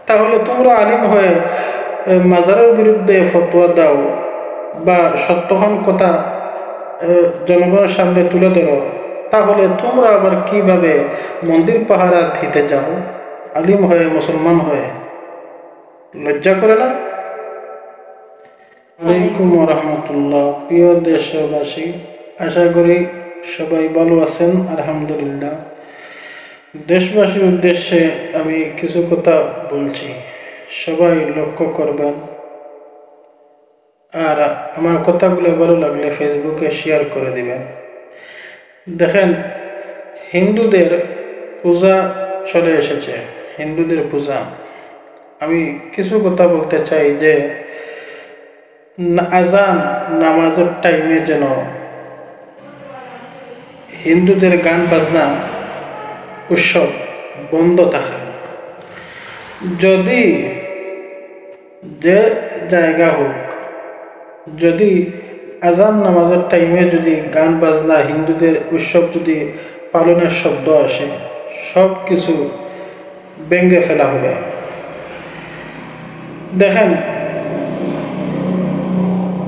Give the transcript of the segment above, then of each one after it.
তাহলে তোমরা আলিম হয়ে মাজারের বিরুদ্ধে ফতোয়া দাও বা সত্যখান কথা জনগণের সামনে তুলে ধরো, তাহলে তোমরা আবার কিভাবে মন্দির পাহারা দিতে যাও আলিম হয়ে, মুসলমান হয়ে? লজ্জা করে না? আলাইকুম রহমতুল্লাহ। প্রিয় দেশবাসী, আশা করি সবাই ভালো আছেন। আলহামদুলিল্লাহ। দেশবাসীর উদ্দেশ্যে আমি কিছু কথা বলছি, সবাই লক্ষ্য করবেন। আর আমার কথাগুলো ভালো লাগলে ফেসবুকে শেয়ার করে দিবেন। দেখেন, হিন্দুদের পূজা চলে এসেছে, হিন্দুদের পূজা। আমি কিছু কথা বলতে চাই যে আজান নামাজের টাইমে যেন হিন্দুদের গান বাজনা উৎসব বন্ধ থাকে। যদি যে জায়গা হোক, যদি আজান নামাজের টাইমে যদি গান বাজনা হিন্দুদের উৎসব যদি পালনের শব্দ আসে, সব কিছু ভেঙে ফেলা হবে। দেখেন,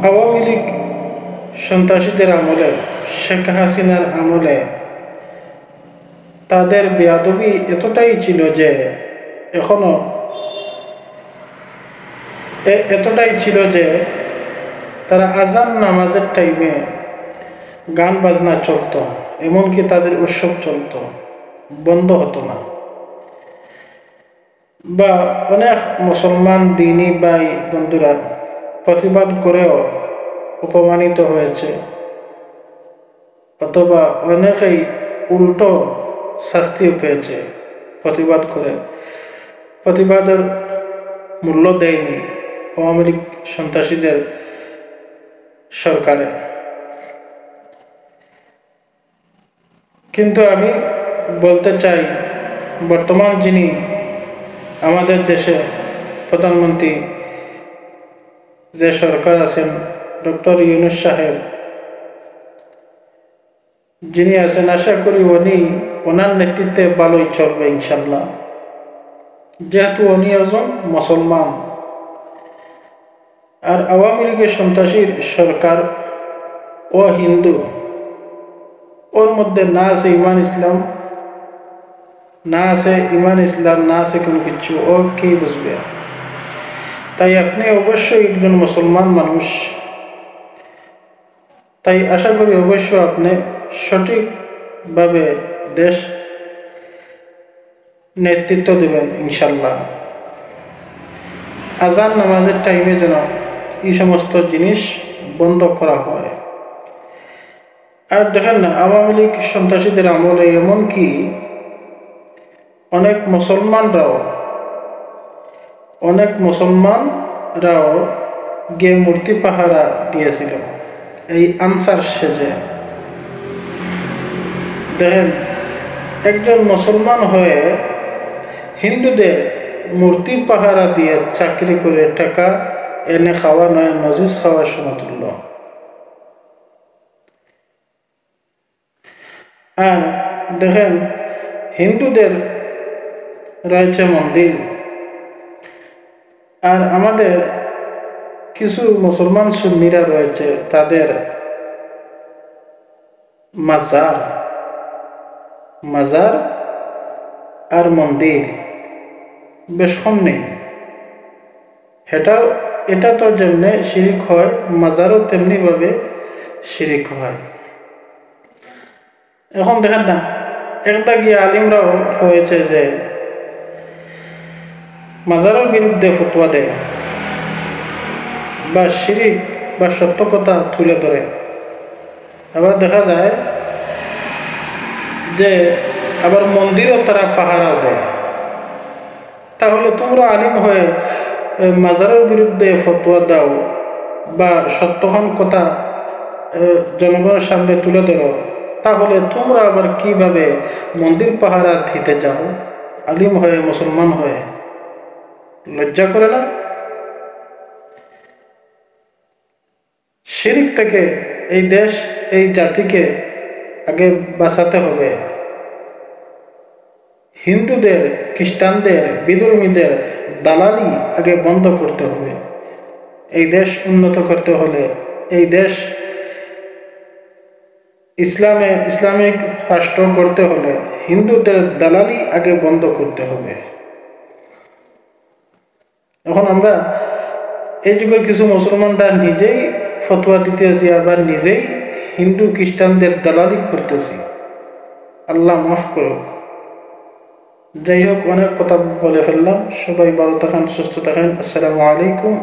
আওয়ামী লীগ সন্ত্রাসীদের আমলে, শেখ হাসিনার আমলে তাদের বেয়াদবি এতটাই ছিল যে এতটাই ছিল যে তারা আজান নামাজের টাইমে গান বাজনা চলত, এমনকি তাদের উৎসব চলত, বন্ধ হতো না। বা অনেক মুসলমান দিনী ভাই বন্ধুরা প্রতিবাদ করেও অপমানিত হয়েছে, অথবা অনেকেই উল্টো শাস্তিও পেয়েছে প্রতিবাদ করে। প্রতিবাদের মূল্য দেয়নি আওয়ামী লীগ সন্ত্রাসীদের সরকারে। কিন্তু আমি বলতে চাই, বর্তমান যিনি আমাদের দেশে প্রধানমন্ত্রী, যে সরকার আছেন, ডক্টর ইউনূস সাহেব যিনি আছেন, আশা করি ওনার নেতৃত্বে ভালোই চলবে ইনশাল্লাহ। যেহেতু উনি একজন মুসলমান, আর আওয়ামী লীগের সন্ত্রাসীর সরকার ও হিন্দু, ওর মধ্যে না আছে ইমান ইসলাম, না আছে কোনো কিছু। ও কি বুঝবে? তাই আপনি অবশ্যই একজন মুসলমান মানুষ, তাই আশা করি অবশ্য আপনি সঠিকভাবে দেশ নেতৃত্ব দেবেন ইনশাল্লাহ। আজান নামাজের টাইমে যেন এই সমস্ত জিনিস বন্ধ করা হয়। আর দেখেন না, আওয়ামী লীগ সন্ত্রাসীদের আমলে এমনকি অনেক মুসলমানরাও গিয়ে মূর্তি পাহারা দিয়েছিল এই আনসার সেজে। দেখেন, একজন মুসলমান হয়ে হিন্দুদের মূর্তি পাহারা দিয়ে চাকরি করে টাকা এনে খাওয়া নয়, নজিস খাওয়ার সমতুল্য। আর দেখেন, হিন্দুদের রয়েছে মন্দির, আর আমাদের কিছু মুসলমান সুন্নিরা রয়েছে, তাদের মাজার আর মন্দির বেশ কম নেই। এটা তো যেমনি শিরিক হয়, মাজারও তেমনি ভাবে শিরিক হয়। এখন দেখেন না, একটা গিয়ে আলিমরাও হয়েছে যে মাজারের বিরুদ্ধে ফতোয়া দেয় বা শিরিক বা সত্য কথা তুলে ধরে। আবার দেখা যায় যে আবার মন্দিরও তারা পাহারাও দেয়। তাহলে তোমরা আলিম হয়ে মাজারের বিরুদ্ধে ফতোয়া দাও বা সত্যখান কথা জনগণের সামনে তুলে ধরো, তাহলে তোমরা আবার কিভাবে মন্দির পাহারা দিতে যাও আলিম হয়ে, মুসলমান হয়ে? লজ্জা করে না? শিরিক থেকে এই দেশ, এই জাতিকে আগে বাঁচাতে হবে। হিন্দুদের, খ্রিস্টানদের, বিধর্মীদের দালালি আগে বন্ধ করতে হবে। এই দেশ উন্নত করতে হলে, এই দেশ ইসলামিক রাষ্ট্র করতে হলে হিন্দুদের দালালি আগে বন্ধ করতে হবে। এখন আমরা এই যুগের কিছু মুসলমানরা নিজেই ফতোয়া দিতেছি, আবার নিজেই হিন্দু খ্রিস্টানদের দালালি করতেছি। আল্লাহ মাফ করুক। যাই হোক, অনেক কথা বলে ফেললাম। সবাই ভালো থাকেন, সুস্থ থাকেন। আসসালামু আলাইকুম।